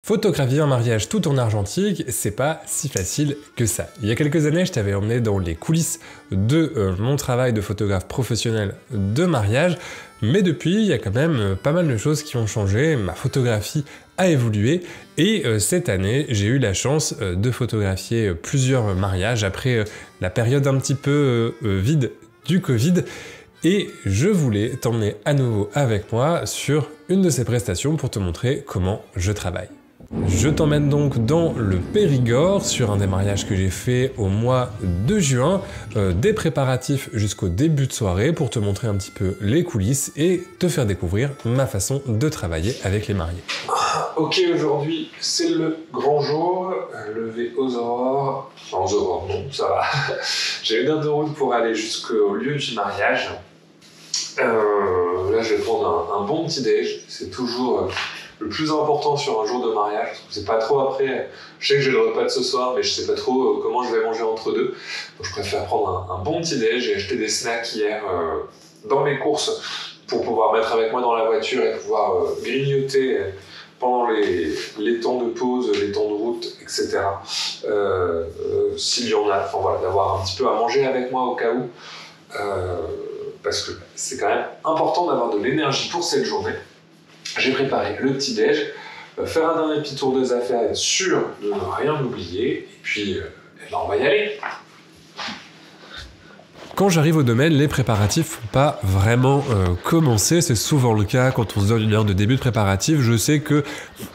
Photographier un mariage tout en argentique, c'est pas si facile que ça. Il y a quelques années, je t'avais emmené dans les coulisses de mon travail de photographe professionnel de mariage, mais depuis, il y a quand même pas mal de choses qui ont changé, ma photographie a évolué, et cette année, j'ai eu la chance de photographier plusieurs mariages après la période un petit peu vide du Covid, et je voulais t'emmener à nouveau avec moi sur une de ces prestations pour te montrer comment je travaille. Je t'emmène donc dans le Périgord sur un des mariages que j'ai fait au mois de juin, des préparatifs jusqu'au début de soirée pour te montrer un petit peu les coulisses et te faire découvrir ma façon de travailler avec les mariés. Ok, aujourd'hui c'est le grand jour, levé aux aurores, enfin aux aurores non, ça va. J'ai 1 heure de route pour aller jusqu'au lieu du mariage. Là je vais prendre un bon petit déj, c'est toujours le plus important sur un jour de mariage, parce que c'est pas trop après, je sais que j'ai le repas de ce soir, mais je sais pas trop comment je vais manger entre deux, donc je préfère prendre un bon petit déj. J'ai acheté des snacks hier dans mes courses pour pouvoir mettre avec moi dans la voiture et pouvoir grignoter pendant les temps de pause, les temps de route, etc. S'il y en a, enfin voilà, d'avoir un petit peu à manger avec moi au cas où, parce que c'est quand même important d'avoir de l'énergie pour cette journée. J'ai préparé le petit déj, faire un dernier petit tour des affaires, être sûr de ne rien oublier, et puis on va y aller. Quand j'arrive au domaine, les préparatifs n'ont pas vraiment commencé. C'est souvent le cas quand on se donne 1 heure de début de préparatif. Je sais que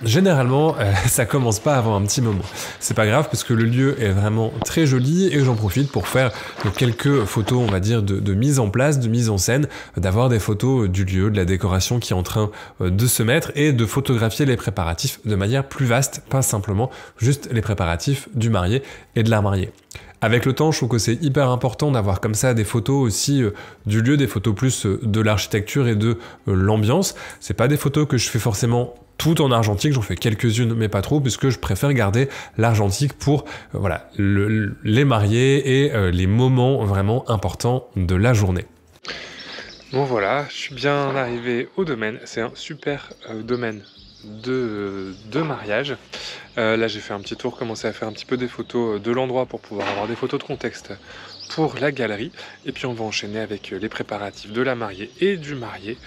généralement, ça commence pas avant un petit moment. C'est pas grave parce que le lieu est vraiment très joli et j'en profite pour faire quelques photos, on va dire, de mise en place, de mise en scène, d'avoir des photos du lieu, de la décoration qui est en train de se mettre et de photographier les préparatifs de manière plus vaste, pas simplement juste les préparatifs du marié et de la mariée. Avec le temps, je trouve que c'est hyper important d'avoir comme ça des photos aussi du lieu, des photos plus de l'architecture et de l'ambiance. C'est pas des photos que je fais forcément tout en argentique, j'en fais quelques-unes mais pas trop, puisque je préfère garder l'argentique pour voilà, les mariés et les moments vraiment importants de la journée. Bon voilà, je suis bien arrivé au domaine, c'est un super domaine de mariage. Là j'ai fait un petit tour, commencé à faire un petit peu des photos de l'endroit pour pouvoir avoir des photos de contexte pour la galerie, et puis on va enchaîner avec les préparatifs de la mariée et du marié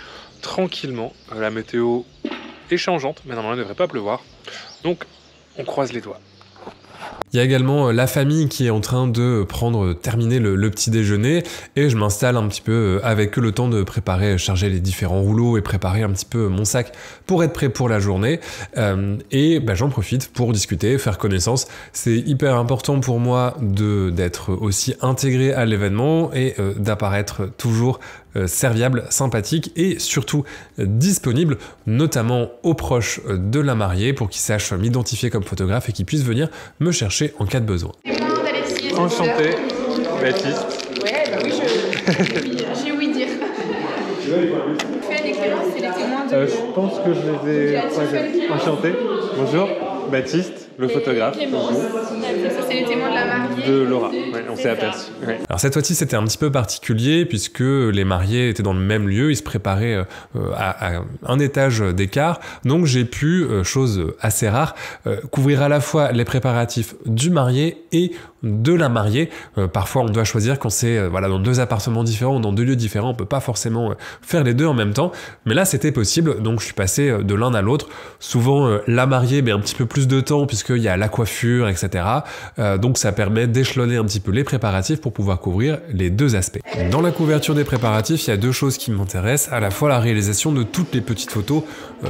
tranquillement. La météo est changeante mais normalement il ne devrait pas pleuvoir, donc on croise les doigts. Il y a également la famille qui est en train de terminer le petit déjeuner, et je m'installe un petit peu avec eux le temps de préparer, charger les différents rouleaux et préparer un petit peu mon sac pour être prêt pour la journée. Et j'en profite pour discuter, faire connaissance. C'est hyper important pour moi d'être aussi intégré à l'événement et d'apparaître toujours serviable, sympathique et surtout disponible, notamment aux proches de la mariée pour qu'ils sachent m'identifier comme photographe et qu'ils puissent venir me chercher en cas de besoin. Enchanté, Baptiste. Ouais, bah oui, j'ai ouï dire. Tu fais des créances, c'est les témoins de... Je pense que je les ai... Enchanté. Bonjour, Baptiste, le photographe. Ça, c'est les témoins de la mariée. De Laura, ouais, on s'est aperçu. Ouais. Alors cette fois-ci, c'était un petit peu particulier puisque les mariés étaient dans le même lieu, ils se préparaient à un étage d'écart. Donc j'ai pu, chose assez rare, couvrir à la fois les préparatifs du marié et de la mariée. Parfois, on doit choisir quand c'est voilà, dans 2 appartements différents ou dans 2 lieux différents. On peut pas forcément faire les 2 en même temps. Mais là, c'était possible. Donc je suis passé de l'un à l'autre. Souvent, la mariée met un petit peu plus de temps puisqu'il y a la coiffure, etc. Donc ça permet d'échelonner un petit peu les préparatifs pour pouvoir couvrir les 2 aspects. Dans la couverture des préparatifs, il y a 2 choses qui m'intéressent, à la fois la réalisation de toutes les petites photos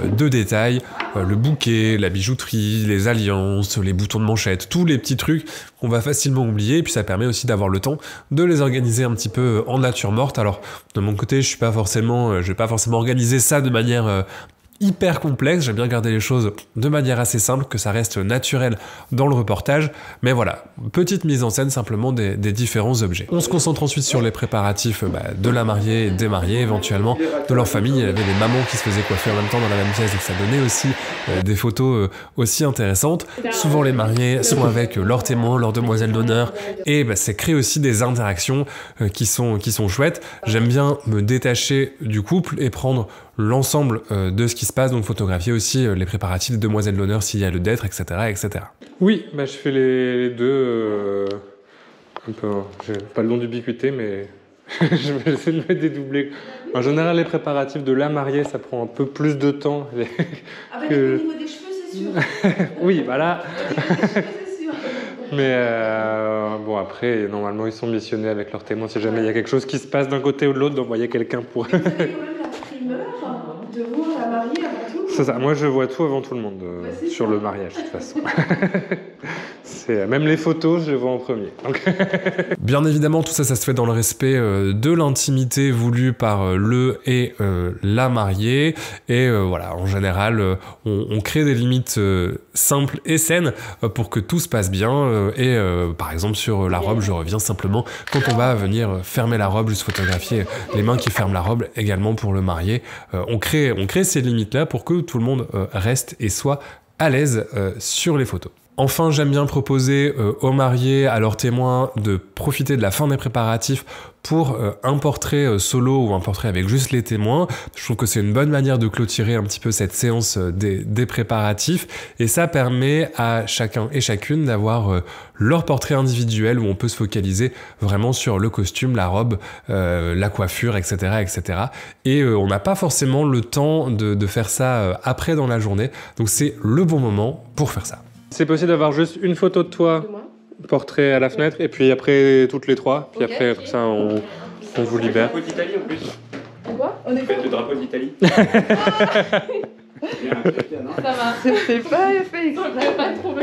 de détails, le bouquet, la bijouterie, les alliances, les boutons de manchette, tous les petits trucs qu'on va facilement oublier, et puis ça permet aussi d'avoir le temps de les organiser un petit peu en nature morte. Alors de mon côté, je vais pas forcément organiser ça de manière hyper complexe, j'aime bien garder les choses de manière assez simple, que ça reste naturel dans le reportage, mais voilà, petite mise en scène simplement des différents objets. On se concentre ensuite sur les préparatifs de la mariée et des mariés, éventuellement de leur famille. Il y avait des mamans qui se faisaient coiffer en même temps dans la même pièce, donc ça donnait aussi des photos aussi intéressantes. Souvent les mariés sont avec leurs témoins, leurs demoiselles d'honneur, et ça crée aussi des interactions qui sont chouettes. J'aime bien me détacher du couple et prendre l'ensemble de ce qui se passe, donc photographier aussi les préparatifs de demoiselles d'honneur s'il y a le d'être, etc., etc. Oui, bah, je fais les deux, un peu, j'ai pas le don d'ubiquité, mais je vais essayer de me dédoubler. En général, les préparatifs de la mariée, ça prend un peu plus de temps. Avec le niveau des cheveux, c'est sûr. Oui, voilà. C'est sûr. Mais bon, après, normalement, ils sont missionnés avec leurs témoins. Si jamais il y a quelque chose qui se passe d'un côté ou de l'autre, d'envoyer quelqu'un pour... Vous avez quand même la primeur de voir la mariée avant tout. C'est ça, moi je vois tout avant tout le monde sur le mariage, de toute façon. Même les photos, je les vois en premier. Donc... Bien évidemment, tout ça, ça se fait dans le respect de l'intimité voulue par le et la mariée. Et voilà, en général, on crée des limites simples et saines pour que tout se passe bien. Par exemple, sur la robe, je reviens simplement quand on va venir fermer la robe, juste photographier les mains qui ferment la robe également pour le marié. On crée ces limites-là pour que tout le monde reste et soit à l'aise sur les photos. Enfin, j'aime bien proposer aux mariés, à leurs témoins, de profiter de la fin des préparatifs pour un portrait solo ou un portrait avec juste les témoins. Je trouve que c'est une bonne manière de clôturer un petit peu cette séance des préparatifs, et ça permet à chacun et chacune d'avoir leur portrait individuel où on peut se focaliser vraiment sur le costume, la robe, la coiffure, etc., etc. Et on n'a pas forcément le temps de faire ça après dans la journée, donc c'est le bon moment pour faire ça. C'est possible d'avoir juste une photo de toi, portrait à la fenêtre, et puis après toutes les trois, puis après comme ça on vous libère. Le drapeau d'Italie en plus. Quoi? On est Faites le drapeau d'Italie. Ça va. C'est pas fait exprès.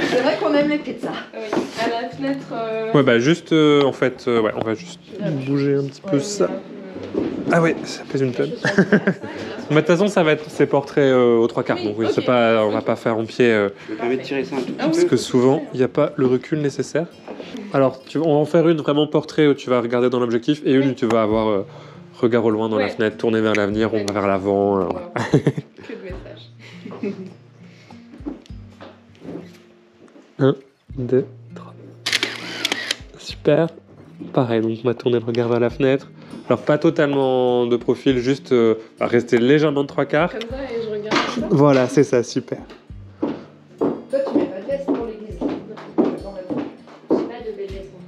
C'est vrai qu'on aime les pizzas. Oui, à la fenêtre. Ouais, bah juste en fait, ouais, on va juste bouger un petit peu ça. Ah ouais, ça pèse une tonne. Mais de toute façon, ça va être ces portraits aux trois quarts. Donc oui, c'est pas, on va pas faire en pied. Je me permets de tirer ça un tout petit peu. Parce que souvent, il n'y a pas le recul nécessaire. Alors, on va en faire une vraiment portrait où tu vas regarder dans l'objectif et une où tu vas avoir regard au loin dans la fenêtre, tourner vers l'avenir, on va vers l'avant. Voilà. Que de messages. 1, 2, 3. Super. Pareil, donc on va tourner le regard vers la fenêtre. Alors pas totalement de profil, juste rester légèrement de trois quarts. Comme ça, et je regarde ça. Voilà, c'est ça, super. Toi, tu mets pas de veste pour l'église. J'ai pas de BDS en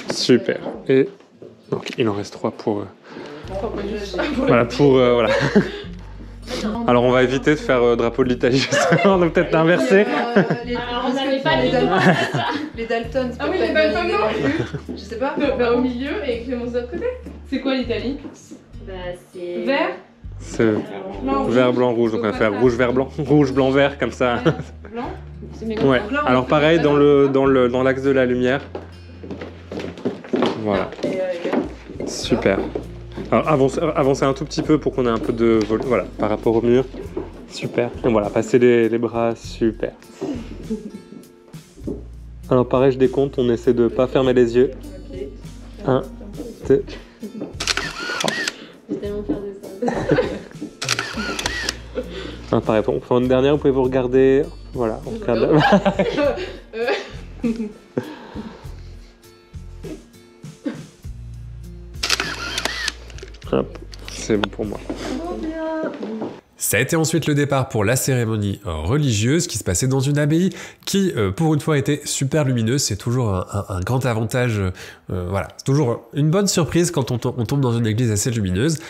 fait. Super. Et donc il en reste 3 pour... voilà, pour... voilà. Alors on va éviter de faire drapeau de l'Italie, justement, on va peut-être l'inverser. Alors on n'avait pas les Les Dalton. Ah oui, les Dalton, non. Je sais pas. Vers au milieu et Clémence de l'autre côté. C'est quoi l'Italie? Bah, c'est... Vert. C'est vert, blanc, rouge, donc on va faire rouge, vert, blanc. Rouge, blanc, vert, comme ça. Blanc. Ouais, alors pareil dans l'axe de la lumière. Voilà. Super. Alors avancez un tout petit peu pour qu'on ait un peu de volume, voilà, par rapport au mur. Super. Et voilà, passez les bras, super. Alors pareil, je décompte, on essaie de pas fermer les yeux. 1, 2, 3. J'ai tellement faire de ça. Pareil, on fait une dernière, vous pouvez vous regarder. Voilà, on regarde. Hop, c'est bon pour moi. Ça a été ensuite le départ pour la cérémonie religieuse qui se passait dans une abbaye qui, pour une fois, était super lumineuse. C'est toujours un grand avantage. Voilà, c'est toujours une bonne surprise quand on tombe dans une église assez lumineuse.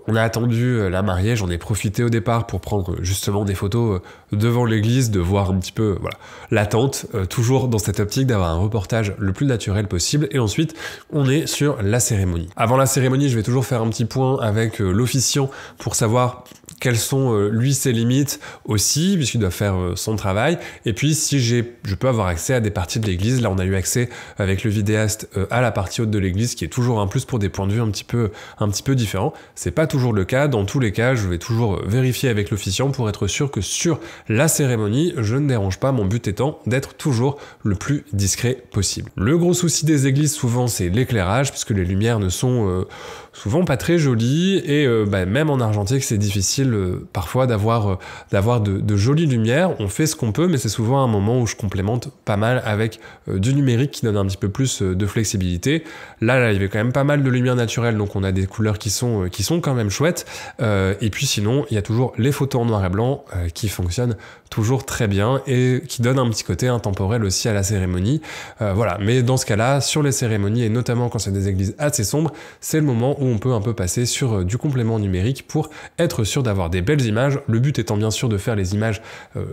On a attendu la mariée, j'en ai profité au départ pour prendre justement des photos devant l'église, de voir un petit peu voilà, l'attente, toujours dans cette optique d'avoir un reportage le plus naturel possible. Et ensuite, on est sur la cérémonie. Avant la cérémonie, je vais toujours faire un petit point avec l'officiant pour savoir quelles sont lui ses limites aussi, puisqu'il doit faire son travail. Et puis si je peux avoir accès à des parties de l'église, là on a eu accès avec le vidéaste à la partie haute de l'église, qui est toujours un plus pour des points de vue un petit peu différents. C'est pas toujours le cas, dans tous les cas je vais toujours vérifier avec l'officiant pour être sûr que sur la cérémonie, je ne dérange pas, mon but étant d'être toujours le plus discret possible. Le gros souci des églises souvent c'est l'éclairage, puisque les lumières ne sont souvent pas très jolies, et même en argentique c'est difficile difficile parfois d'avoir de jolies lumières. On fait ce qu'on peut, mais c'est souvent un moment où je complémente pas mal avec du numérique qui donne un petit peu plus de flexibilité. Là, il y avait quand même pas mal de lumière naturelle, donc on a des couleurs qui sont quand même chouettes. Et puis sinon, il y a toujours les photos en noir et blanc qui fonctionnent toujours très bien et qui donnent un petit côté intemporel aussi à la cérémonie. Voilà. Mais dans ce cas-là, sur les cérémonies, et notamment quand c'est des églises assez sombres, c'est le moment où on peut un peu passer sur du complément numérique pour être sûr d'avoir des belles images. Le but étant bien sûr de faire les images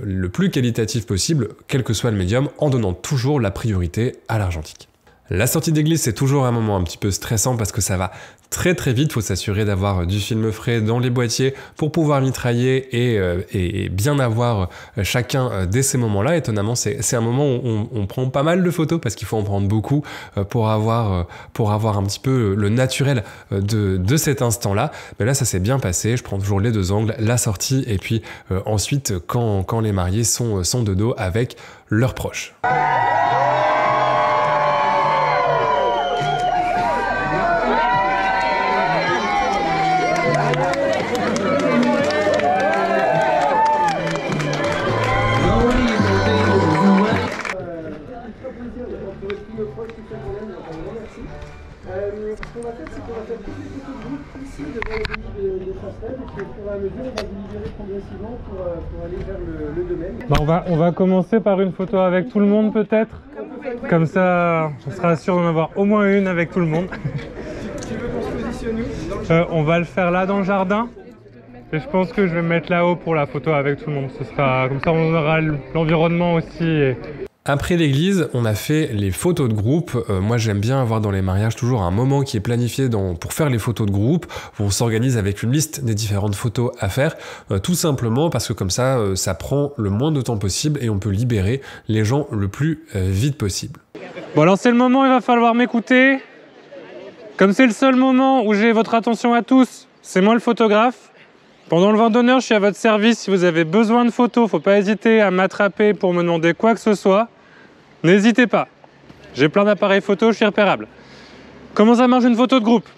le plus qualitatives possible, quel que soit le médium, en donnant toujours la priorité à l'argentique. La sortie d'église, c'est toujours un moment un petit peu stressant parce que ça va très très vite. Il faut s'assurer d'avoir du film frais dans les boîtiers pour pouvoir mitrailler et bien avoir chacun dès ces moments-là. Étonnamment, c'est un moment où on prend pas mal de photos parce qu'il faut en prendre beaucoup pour avoir un petit peu le naturel de cet instant-là. Mais là, ça s'est bien passé. Je prends toujours les deux angles, la sortie et puis ensuite quand les mariés sont de dos avec leurs proches. Ce qu'on va faire, c'est qu'on va faire toutes les photos de groupe ici devant le délit de transfert, et puis au fur et à mesure, on va vous libérer progressivement pour aller vers le domaine. On va commencer par une photo avec tout le monde peut-être. Comme ça, on sera sûr d'en avoir au moins une avec tout le monde. Tu veux qu'on se positionne où? On va le faire là dans le jardin. Et je pense que je vais me mettre là-haut pour la photo avec tout le monde. Ce sera comme ça, on aura l'environnement aussi. Après l'église, on a fait les photos de groupe. Moi, j'aime bien avoir dans les mariages toujours un moment qui est planifié pour faire les photos de groupe, où on s'organise avec une liste des différentes photos à faire, tout simplement parce que comme ça, ça prend le moins de temps possible et on peut libérer les gens le plus vite possible. Bon alors c'est le moment, il va falloir m'écouter. Comme c'est le seul moment où j'ai votre attention à tous, c'est moi le photographe. Pendant le vin d'honneur, je suis à votre service. Si vous avez besoin de photos, faut pas hésiter à m'attraper pour me demander quoi que ce soit. N'hésitez pas. J'ai plein d'appareils photo, je suis repérable. Comment ça marche une photo de groupe?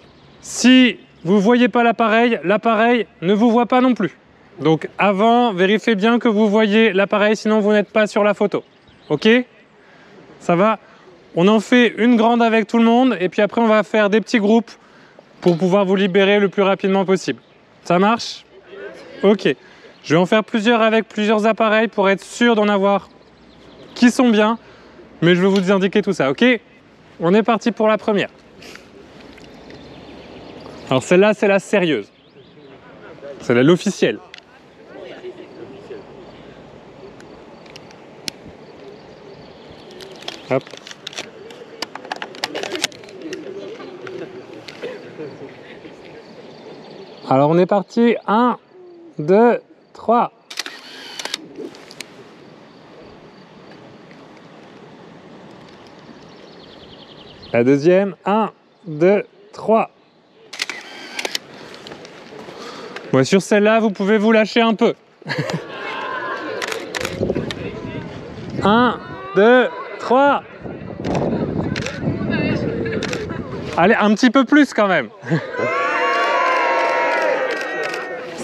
Si vous ne voyez pas l'appareil ne vous voit pas non plus. Donc avant, vérifiez bien que vous voyez l'appareil, sinon vous n'êtes pas sur la photo. Ok? Ça va? On en fait une grande avec tout le monde et puis après on va faire des petits groupes pour pouvoir vous libérer le plus rapidement possible. Ça marche? Ok. Je vais en faire plusieurs avec plusieurs appareils pour être sûr d'en avoir qui sont bien. Mais je vais vous indiquer tout ça, ok? On est parti pour la première. Alors celle-là, c'est la sérieuse. C'est l'officielle. Hop. Alors on est parti. 1, 2, 3. La deuxième, 1, 2, 3. Bon, sur celle-là, vous pouvez vous lâcher un peu. 1, 2, 3. Allez, un petit peu plus quand même.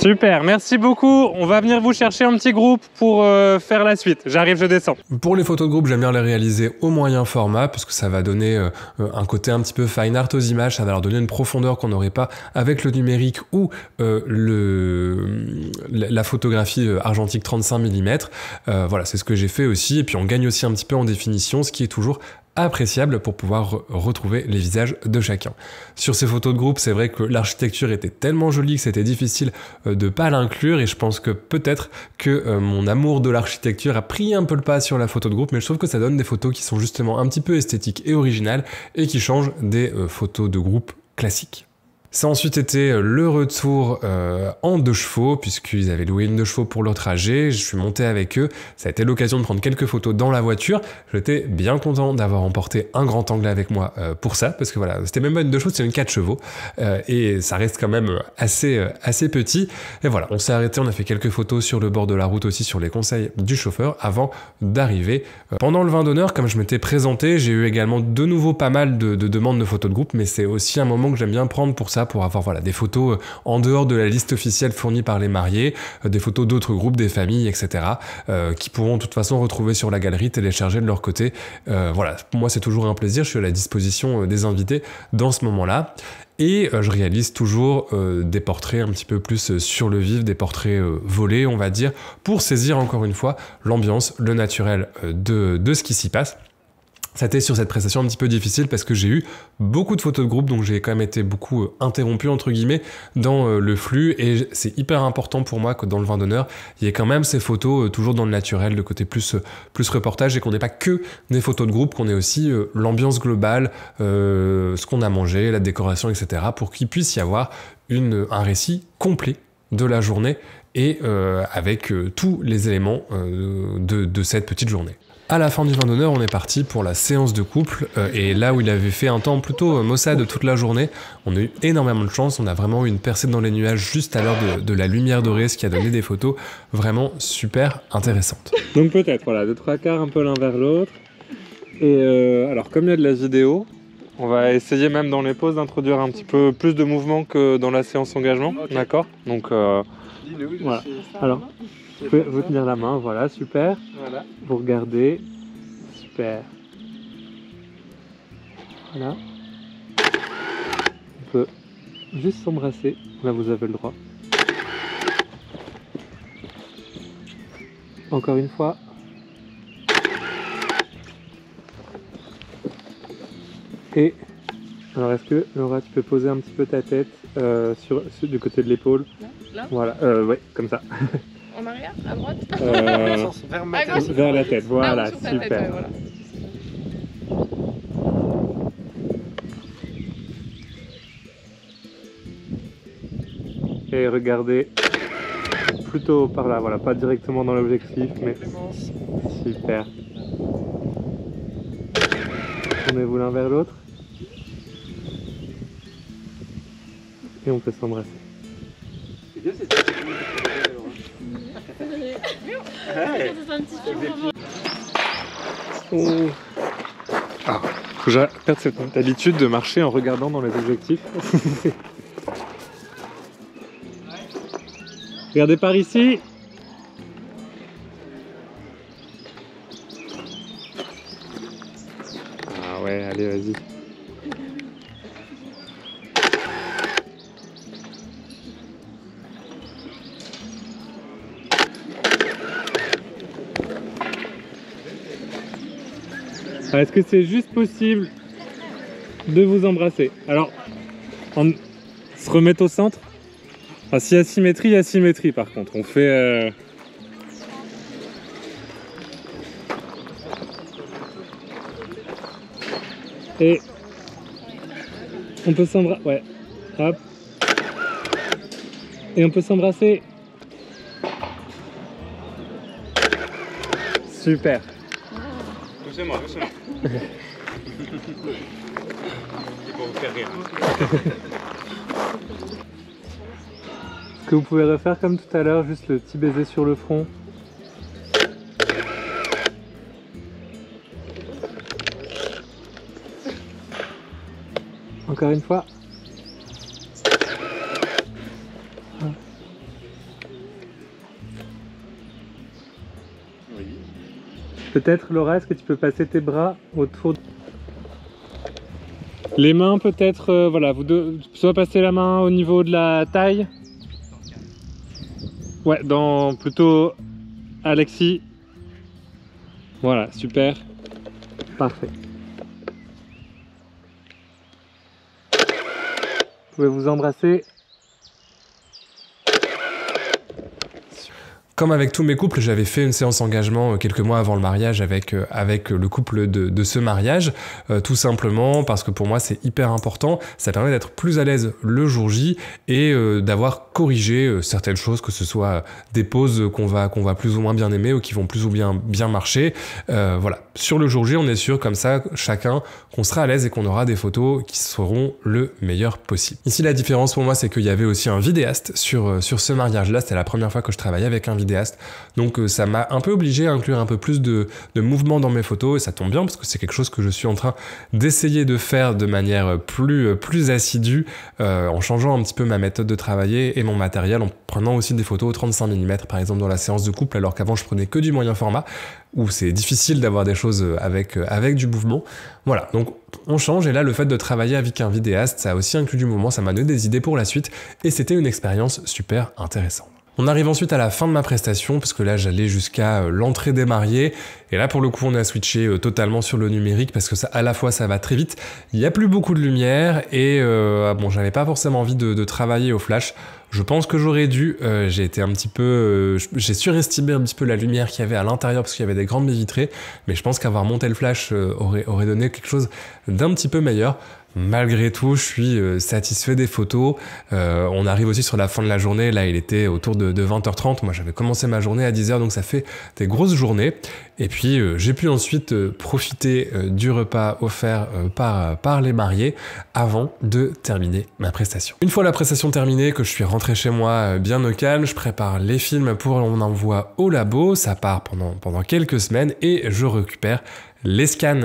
Super, merci beaucoup. On va venir vous chercher un petit groupe pour faire la suite. J'arrive, je descends. Pour les photos de groupe, j'aime bien les réaliser au moyen format parce que ça va donner un côté un petit peu fine art aux images, ça va leur donner une profondeur qu'on n'aurait pas avec le numérique ou la photographie argentique 35 mm. Voilà, c'est ce que j'ai fait aussi. Et puis on gagne aussi un petit peu en définition, ce qui est toujours appréciable pour pouvoir retrouver les visages de chacun. Sur ces photos de groupe, c'est vrai que l'architecture était tellement jolie que c'était difficile de pas l'inclure et je pense que peut-être que mon amour de l'architecture a pris un peu le pas sur la photo de groupe, mais je trouve que ça donne des photos qui sont justement un petit peu esthétiques et originales et qui changent des photos de groupe classiques. Ça a ensuite été le retour en 2 chevaux, puisqu'ils avaient loué une 2 chevaux pour leur trajet. Je suis monté avec eux. Ça a été l'occasion de prendre quelques photos dans la voiture. J'étais bien content d'avoir emporté un grand angle avec moi pour ça, parce que voilà, c'était même pas une 2 chevaux, c'était une 4 chevaux. Et ça reste quand même assez petit. Et voilà, on s'est arrêté, on a fait quelques photos sur le bord de la route aussi, sur les conseils du chauffeur, avant d'arriver. Pendant le vin d'honneur, comme je m'étais présenté, j'ai eu également de nouveau pas mal de demandes de photos de groupe, mais c'est aussi un moment que j'aime bien prendre pour ça. ça pour avoir voilà, des photos en dehors de la liste officielle fournie par les mariés, des photos d'autres groupes, des familles, etc. Qui pourront de toute façon retrouver sur la galerie, télécharger de leur côté. Voilà, pour moi c'est toujours un plaisir, je suis à la disposition des invités dans ce moment-là. Et je réalise toujours des portraits un petit peu plus sur le vif, des portraits volés, on va dire, pour saisir encore une fois l'ambiance, le naturel de ce qui s'y passe. C'était sur cette prestation un petit peu difficile parce que j'ai eu beaucoup de photos de groupe, donc j'ai quand même été beaucoup interrompu entre guillemets dans le flux, et c'est hyper important pour moi que dans le vin d'honneur, il y ait quand même ces photos toujours dans le naturel, le côté plus reportage, et qu'on n'ait pas que des photos de groupe, qu'on ait aussi l'ambiance globale, ce qu'on a mangé, la décoration, etc. pour qu'il puisse y avoir un récit complet de la journée et avec tous les éléments de cette petite journée. À la fin du vin d'honneur, on est parti pour la séance de couple, et là où il avait fait un temps plutôt maussade toute la journée, on a eu énormément de chance, on a vraiment eu une percée dans les nuages juste à l'heure de la lumière dorée, ce qui a donné des photos vraiment super intéressantes. Donc peut-être, voilà, 2-3 quarts un peu l'un vers l'autre. Et alors comme il y a de la vidéo, on va essayer même dans les pauses d'introduire un petit peu plus de mouvement que dans la séance engagement, okay. D'accord. Donc voilà. Alors, vous pouvez vous tenir la main, voilà, super. Voilà. Vous regardez, super. Voilà. On peut juste s'embrasser, là vous avez le droit. Encore une fois. Et alors est-ce que Laura, tu peux poser un petit peu ta tête du côté de l'épaule? Là? Voilà, ouais, comme ça. En arrière, à droite vers la tête, voilà, super. Tête, ouais, voilà. Et regardez plutôt par là, voilà, pas directement dans l'objectif, mais super. Tournez-vous l'un vers l'autre. Et on peut s'embrasser. Ah, faut que j'arrête cette habitude de marcher en regardant dans les objectifs. Regardez par ici. Ah ouais, allez, vas-y. Est-ce que c'est juste possible de vous embrasser? Alors, on se remet au centre. Enfin, s'il y a asymétrie, il y a asymétrie par contre. On fait... Et on peut s'embrasser. Ouais. Hop. Et on peut s'embrasser. Super. Doucement, doucement. C'est pour vous faire rire. Est-ce que vous pouvez refaire comme tout à l'heure, juste le petit baiser sur le front? Encore une fois. Oui. Peut-être, Laura, est-ce que tu peux passer tes bras autour de... Les mains peut-être, voilà, vous deux, soit passer la main au niveau de la taille. Ouais, plutôt Alexis. Voilà, super. Parfait. Vous pouvez vous embrasser. Comme avec tous mes couples, j'avais fait une séance engagement quelques mois avant le mariage avec le couple de ce mariage, tout simplement parce que pour moi c'est hyper important, ça permet d'être plus à l'aise le jour J et d'avoir corrigé certaines choses, que ce soit des poses qu'on va plus ou moins bien aimer ou qui vont plus ou bien marcher. Voilà, sur le jour J on est sûr comme ça chacun qu'on sera à l'aise et qu'on aura des photos qui seront le meilleur possible. Ici la différence pour moi c'est qu'il y avait aussi un vidéaste sur ce mariage là, c'était la première fois que je travaillais avec un vidéaste. vidéaste. Donc ça m'a un peu obligé à inclure un peu plus de mouvement dans mes photos, et ça tombe bien parce que c'est quelque chose que je suis en train d'essayer de faire de manière plus assidue, en changeant un petit peu ma méthode de travailler et mon matériel, en prenant aussi des photos 35 mm par exemple dans la séance de couple, alors qu'avant je prenais que du moyen format, où c'est difficile d'avoir des choses avec du mouvement. Voilà, donc on change, et là le fait de travailler avec un vidéaste, ça a aussi inclus du mouvement, ça m'a donné des idées pour la suite, et c'était une expérience super intéressante. On arrive ensuite à la fin de ma prestation, parce que là j'allais jusqu'à l'entrée des mariés, et là pour le coup on a switché totalement sur le numérique, parce que ça, à la fois ça va très vite, il n'y a plus beaucoup de lumière, et bon, j'avais pas forcément envie de travailler au flash. Je pense que j'aurais dû, j'ai été un petit peu, j'ai surestimé un petit peu la lumière qu'il y avait à l'intérieur parce qu'il y avait des grandes baies vitrées, mais je pense qu'avoir monté le flash aurait donné quelque chose d'un petit peu meilleur. Malgré tout, je suis satisfait des photos. On arrive aussi sur la fin de la journée, là il était autour de 20h30, moi j'avais commencé ma journée à 10h, donc ça fait des grosses journées. Et puis j'ai pu ensuite profiter du repas offert par les mariés avant de terminer ma prestation. Une fois la prestation terminée, que je suis rentré chez moi bien au calme, je prépare les films pour mon envoi au labo, ça part pendant quelques semaines, et je récupère les scans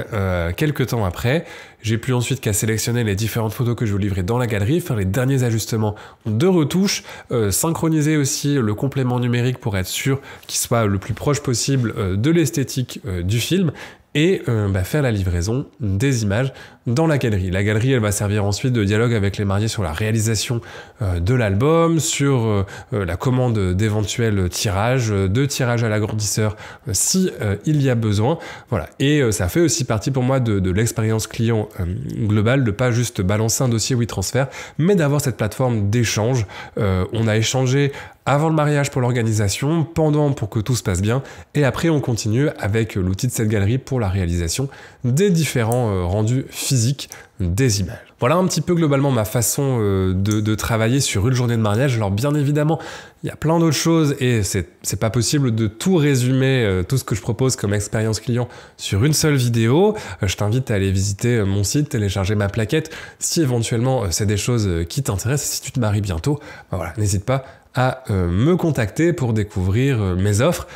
quelques temps après. J'ai pu ensuite qu'à sélectionner les différentes photos que je veux livrer dans la galerie, faire les derniers ajustements de retouche, synchroniser aussi le complément numérique pour être sûr qu'il soit le plus proche possible de l'esthétique du film, et faire la livraison des images dans la galerie. La galerie, elle va servir ensuite de dialogue avec les mariés sur la réalisation de l'album, sur la commande d'éventuels tirages, de tirages à l'agrandisseur si il y a besoin. Voilà. Et ça fait aussi partie pour moi de l'expérience client globale, de pas juste balancer un dossier WeTransfer, mais d'avoir cette plateforme d'échange. On a échangé avant le mariage pour l'organisation, pendant pour que tout se passe bien, et après on continue avec l'outil de cette galerie pour la réalisation des différents rendus physiques des images. Voilà un petit peu globalement ma façon de travailler sur une journée de mariage. Alors bien évidemment, il y a plein d'autres choses, et c'est pas possible de tout résumer, tout ce que je propose comme expérience client sur une seule vidéo. Je t'invite à aller visiter mon site, télécharger ma plaquette, si éventuellement c'est des choses qui t'intéressent. Si tu te maries bientôt, voilà, n'hésite pas à me contacter pour découvrir mes offres.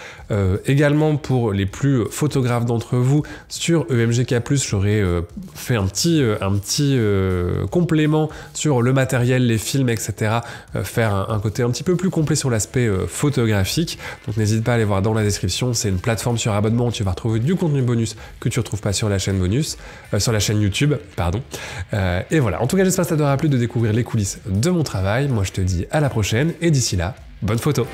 Également pour les plus photographes d'entre vous, sur EMGK+, j'aurais fait un petit complément sur le matériel, les films, etc. Faire un côté un petit peu plus complet sur l'aspect photographique. Donc n'hésite pas à aller voir dans la description, c'est une plateforme sur abonnement où tu vas retrouver du contenu bonus que tu retrouves pas sur la chaîne sur la chaîne YouTube, pardon. Et voilà, en tout cas j'espère que ça t'aura plu de découvrir les coulisses de mon travail. Moi je te dis à la prochaine, et d'ici là, bonne photo.